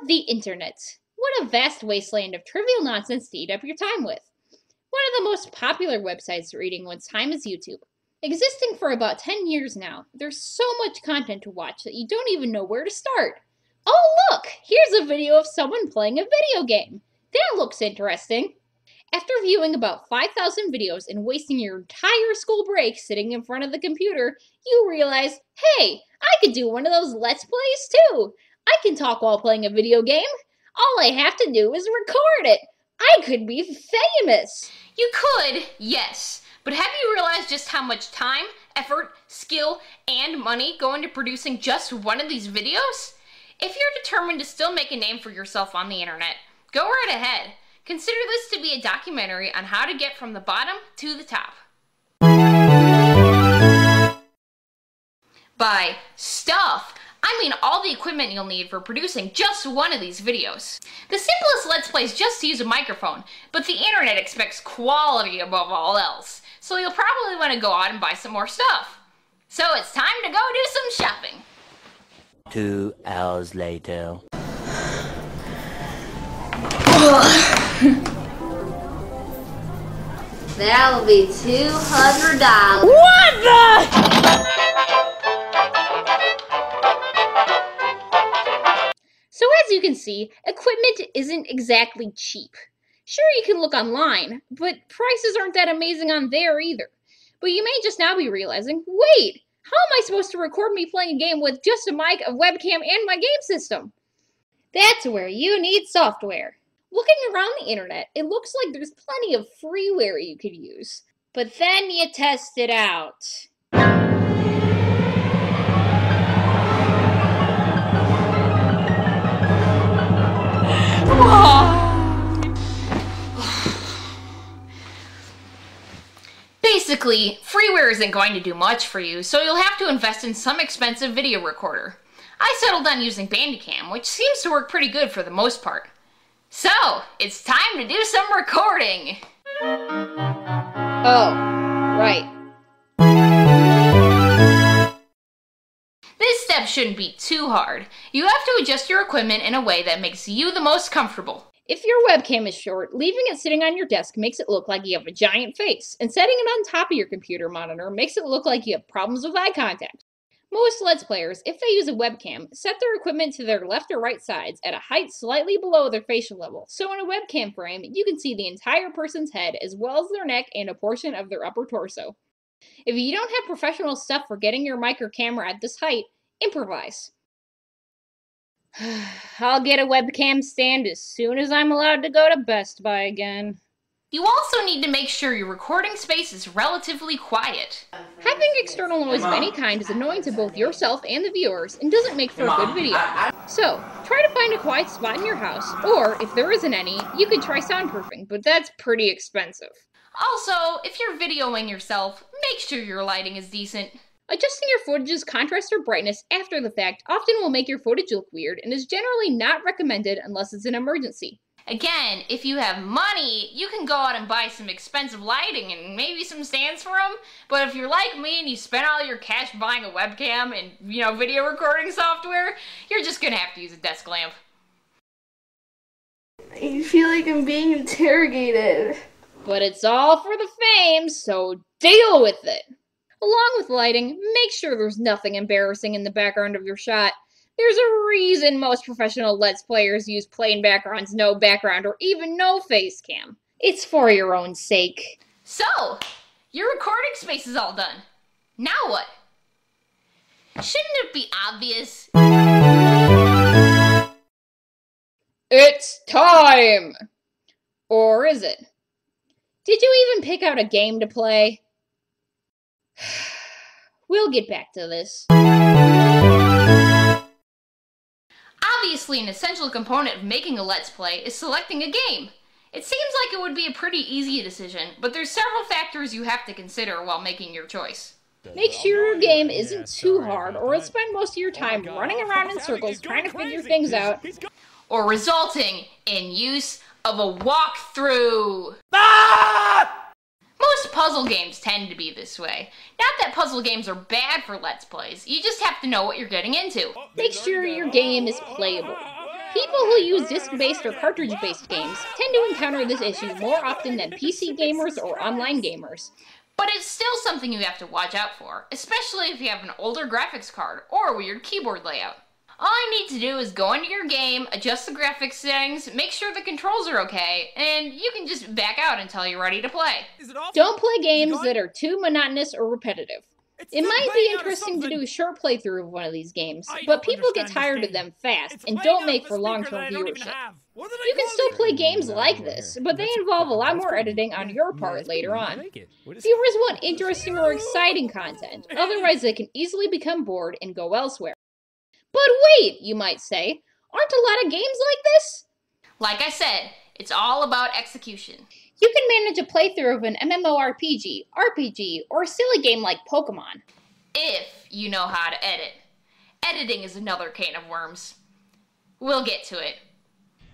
The internet. What a vast wasteland of trivial nonsense to eat up your time with. One of the most popular websites for eating one's time is YouTube. Existing for about 10 years now, there's so much content to watch that you don't even know where to start. Oh look! Here's a video of someone playing a video game. That looks interesting. After viewing about 5,000 videos and wasting your entire school break sitting in front of the computer, you realize, hey, I could do one of those Let's Plays too. I can talk while playing a video game. All I have to do is record it. I could be famous. You could, yes. But have you realized just how much time, effort, skill, and money go into producing just one of these videos? If you're determined to still make a name for yourself on the internet, go right ahead. Consider this to be a documentary on how to get from the bottom to the top. By stuff, I mean all the equipment you'll need for producing just one of these videos. The simplest Let's Play is just to use a microphone, but the internet expects quality above all else, so you'll probably want to go out and buy some more stuff. So it's time to go do some shopping. 2 hours later. That'll be $200. What the? So as you can see, equipment isn't exactly cheap. Sure, you can look online, but prices aren't that amazing on there either. But you may just now be realizing, wait, how am I supposed to record me playing a game with just a mic, a webcam, and my game system? That's where you need software. Looking around the internet, it looks like there's plenty of freeware you could use. But then you test it out. Basically, freeware isn't going to do much for you, so you'll have to invest in some expensive video recorder. I settled on using Bandicam, which seems to work pretty good for the most part. So, it's time to do some recording! Oh, right. This step shouldn't be too hard. You have to adjust your equipment in a way that makes you the most comfortable. If your webcam is short, leaving it sitting on your desk makes it look like you have a giant face, and setting it on top of your computer monitor makes it look like you have problems with eye contact. Most Let's Players, if they use a webcam, set their equipment to their left or right sides at a height slightly below their facial level, so in a webcam frame, you can see the entire person's head as well as their neck and a portion of their upper torso. If you don't have professional stuff for getting your mic or camera at this height, improvise. I'll get a webcam stand as soon as I'm allowed to go to Best Buy again. You also need to make sure your recording space is relatively quiet. Having external noise of any kind is annoying to both yourself and the viewers and doesn't make for a good video. So, try to find a quiet spot in your house, or if there isn't any, you could try soundproofing, but that's pretty expensive. Also, if you're videoing yourself, make sure your lighting is decent. Adjusting your footage's contrast or brightness after the fact often will make your footage look weird and is generally not recommended unless it's an emergency. Again, if you have money, you can go out and buy some expensive lighting and maybe some stands for them. But if you're like me and you spent all your cash buying a webcam and, video recording software, you're just gonna have to use a desk lamp. I feel like I'm being interrogated. But it's all for the fame, so deal with it! Along with lighting, make sure there's nothing embarrassing in the background of your shot. There's a reason most professional Let's Players use plain backgrounds, no background, or even no face cam. It's for your own sake. So, your recording space is all done. Now what? Shouldn't it be obvious? It's time! Or is it? Did you even pick out a game to play? We'll get back to this. Obviously, an essential component of making a Let's Play is selecting a game. It seems like it would be a pretty easy decision, but there's several factors you have to consider while making your choice. Make sure your game isn't too hard, or you'll spend most of your time running around in circles trying to figure things out. Or resulting in use of a walkthrough. Most puzzle games tend to be this way. Not that puzzle games are bad for Let's Plays, you just have to know what you're getting into. Make sure your game is playable. People who use disc-based or cartridge-based games tend to encounter this issue more often than PC gamers or online gamers. But it's still something you have to watch out for, especially if you have an older graphics card or a weird keyboard layout. All I need to do is go into your game, adjust the graphics settings, make sure the controls are okay, and you can just back out until you're ready to play. Don't play games that are too monotonous or repetitive. It might be interesting to do a short playthrough of one of these games, but people get tired of them fast and don't make for long-term viewership. You can still play games like this, but they involve a lot more editing on your part later on. Viewers want interesting or exciting content, otherwise they can easily become bored and go elsewhere. But wait, you might say, aren't a lot of games like this? Like I said, it's all about execution. You can manage a playthrough of an MMORPG, RPG, or a silly game like Pokemon. If you know how to edit. Editing is another can of worms. We'll get to it.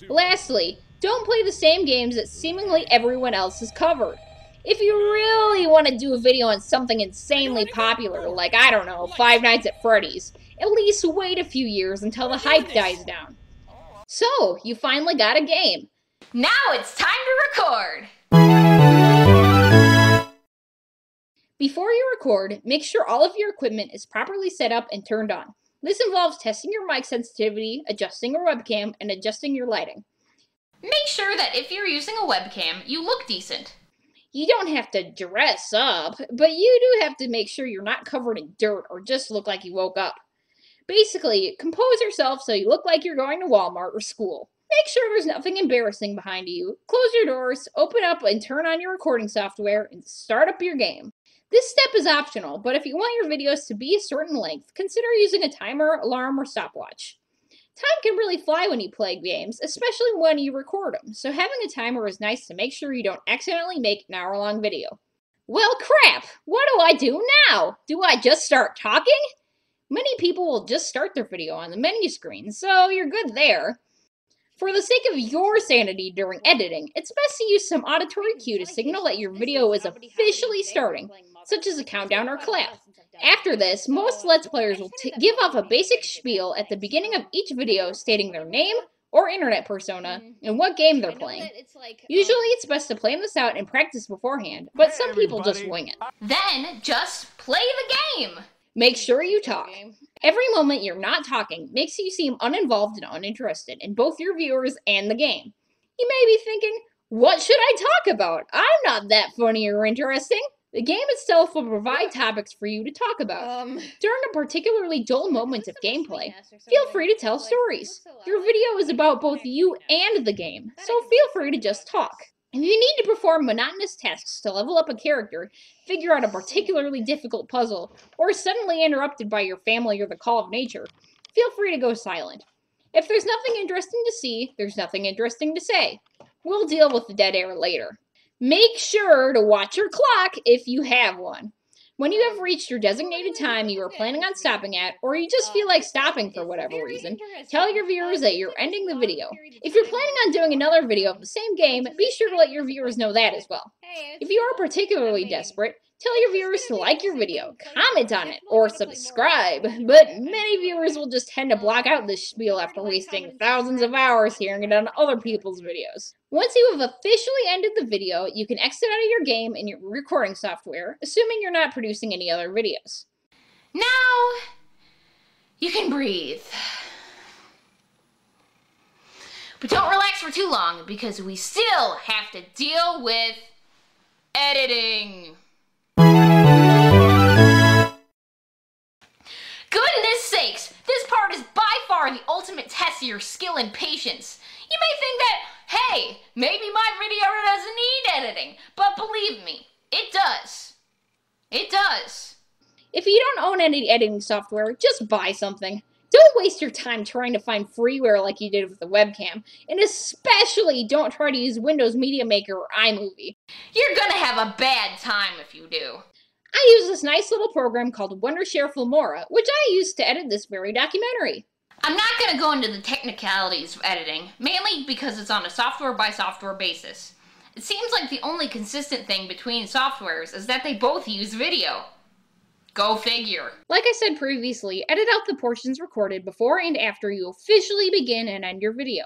Lastly, don't play the same games that seemingly everyone else has covered. If you really want to do a video on something insanely popular, like, I don't know, Five Nights at Freddy's, at least wait a few years until the hype dies down. So, you finally got a game. Now it's time to record! Before you record, make sure all of your equipment is properly set up and turned on. This involves testing your mic sensitivity, adjusting your webcam, and adjusting your lighting. Make sure that if you're using a webcam, you look decent. You don't have to dress up, but you do have to make sure you're not covered in dirt or just look like you woke up. Basically, compose yourself so you look like you're going to Walmart or school. Make sure there's nothing embarrassing behind you. Close your doors, open up and turn on your recording software, and start up your game. This step is optional, but if you want your videos to be a certain length, consider using a timer, alarm, or stopwatch. Time can really fly when you play games, especially when you record them, so having a timer is nice to make sure you don't accidentally make an hour-long video. Well, crap! What do I do now? Do I just start talking? Many people will just start their video on the menu screen, so you're good there. For the sake of your sanity during editing, it's best to use some auditory cue to signal that your video is officially starting, such as a countdown or clap. After this, most Let's Players will give off a basic spiel at the beginning of each video stating their name or internet persona and what game they're playing. Usually it's best to plan this out and practice beforehand, but some people just wing it. Then, just play the game! Make sure you talk. Every moment you're not talking makes you seem uninvolved and uninterested in both your viewers and the game. You may be thinking, what should I talk about? I'm not that funny or interesting. The game itself will provide topics for you to talk about. During a particularly dull moment of gameplay, feel free to tell stories. Your video is about both you and the game, so feel free to just talk. If you need to perform monotonous tasks to level up a character, figure out a particularly difficult puzzle, or suddenly interrupted by your family or the call of nature, feel free to go silent. If there's nothing interesting to see, there's nothing interesting to say. We'll deal with the dead air later. Make sure to watch your clock if you have one. When you have reached your designated time you are planning on stopping at, or you just feel like stopping for whatever reason, tell your viewers that you're ending the video. If you're planning on doing another video of the same game, be sure to let your viewers know that as well. If you are particularly desperate, tell your viewers to like your video, comment on it, or subscribe, but many viewers will just tend to block out this spiel after wasting thousands of hours hearing it on other people's videos. Once you have officially ended the video, you can exit out of your game and your recording software, assuming you're not producing any other videos. Now, you can breathe. But don't relax for too long, because we still have to deal with editing. Goodness sakes, this part is by far the ultimate test of your skill and patience. You may think that, hey, maybe my video doesn't need editing, but believe me, it does. It does. If you don't own any editing software, just buy something. Don't waste your time trying to find freeware like you did with the webcam, and especially don't try to use Windows Media Maker or iMovie. You're gonna have a bad time if you do. I use this nice little program called Wondershare Filmora, which I used to edit this very documentary. I'm not gonna go into the technicalities of editing, mainly because it's on a software-by-software basis. It seems like the only consistent thing between softwares is that they both use video. Go figure. Like I said previously, edit out the portions recorded before and after you officially begin and end your video.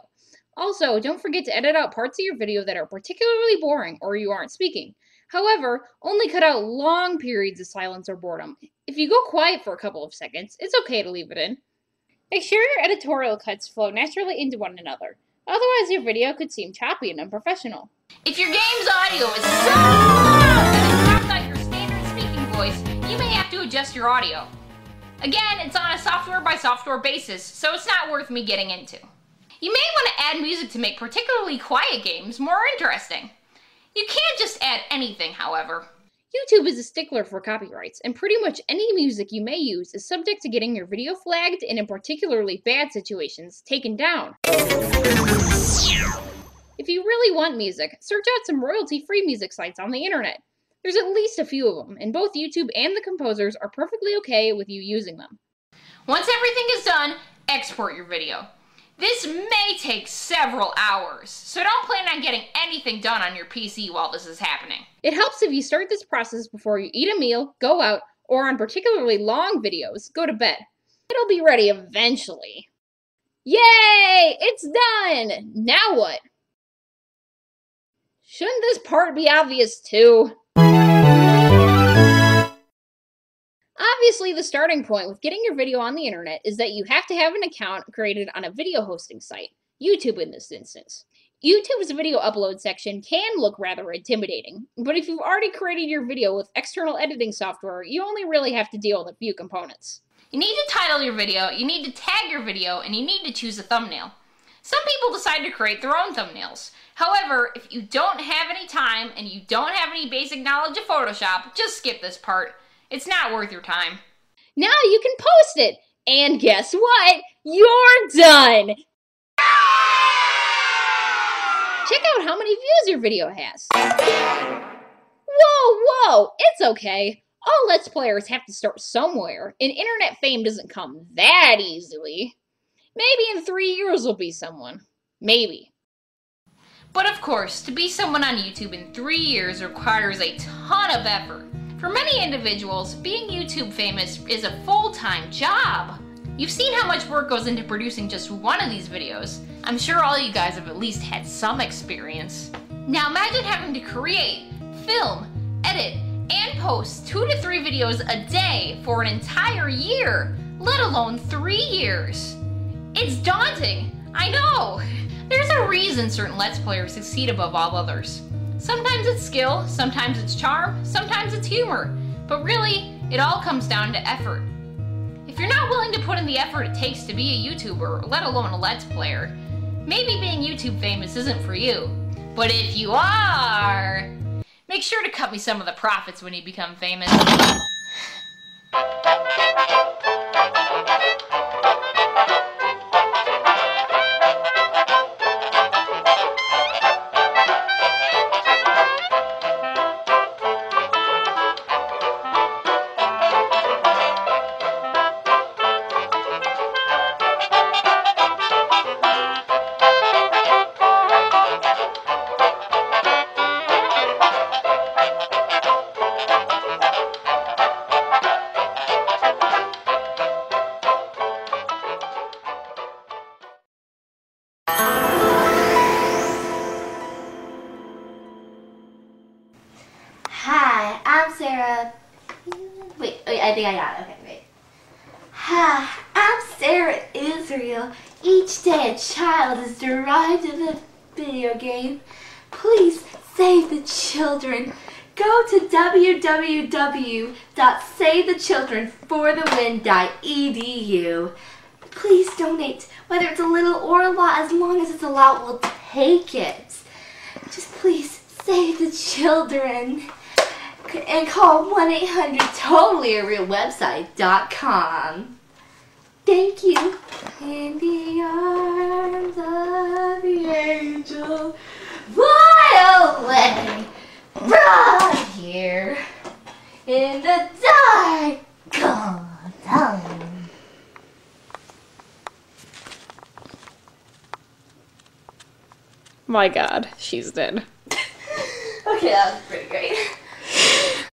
Also, don't forget to edit out parts of your video that are particularly boring or you aren't speaking. However, only cut out long periods of silence or boredom. If you go quiet for a couple of seconds, it's okay to leave it in. Make sure your editorial cuts flow naturally into one another. Otherwise, your video could seem choppy and unprofessional. If your game's audio is so loud that it drops out your standard speaking voice, you may have to adjust your audio. Again, it's on a software by software basis, so it's not worth me getting into. You may want to add music to make particularly quiet games more interesting. You can't just add anything, however. YouTube is a stickler for copyrights, and pretty much any music you may use is subject to getting your video flagged and in particularly bad situations, taken down. If you really want music, search out some royalty-free music sites on the internet. There's at least a few of them, and both YouTube and the composers are perfectly okay with you using them. Once everything is done, export your video. This may take several hours, so don't plan on getting anything done on your PC while this is happening. It helps if you start this process before you eat a meal, go out, or on particularly long videos, go to bed. It'll be ready eventually. Yay! It's done! Now what? Shouldn't this part be obvious too? Obviously, the starting point with getting your video on the internet is that you have to have an account created on a video hosting site, YouTube in this instance. YouTube's video upload section can look rather intimidating, but if you've already created your video with external editing software, you only really have to deal with a few components. You need to title your video, you need to tag your video, and you need to choose a thumbnail. Some people decide to create their own thumbnails. However, if you don't have any time and you don't have any basic knowledge of Photoshop, just skip this part. It's not worth your time. Now you can post it! And guess what? You're done! Check out how many views your video has. Whoa, it's okay. All Let's Players have to start somewhere, and internet fame doesn't come that easily. Maybe in 3 years we'll be someone. Maybe. But of course, to be someone on YouTube in 3 years requires a ton of effort. For many individuals, being YouTube famous is a full-time job. You've seen how much work goes into producing just one of these videos. I'm sure all you guys have at least had some experience. Now imagine having to create, film, edit, and post 2 to 3 videos a day for an entire year, let alone 3 years. It's daunting, I know. There's a reason certain Let's Players succeed above all others. Sometimes it's skill, sometimes it's charm, sometimes it's humor, but really, it all comes down to effort. If you're not willing to put in the effort it takes to be a YouTuber, let alone a Let's Player, maybe being YouTube famous isn't for you. But if you are, make sure to cut me some of the profits when you become famous. Hi, I'm Sarah. Wait, I think I got it. Okay, wait. Hi, I'm Sarah Israel. Each day a child is derived in a video game. Please save the children. Go to www.savethechildrenforthewin.edu. Please donate, whether it's a little or a lot, as long as it's a lot, we'll take it. Just please save the children. And call 1-800-TOTALLYAREALWEBSITE.com. Thank you. In the arms of the angel, fly away from here in the dark time. My God, she's dead. Okay, that was pretty great.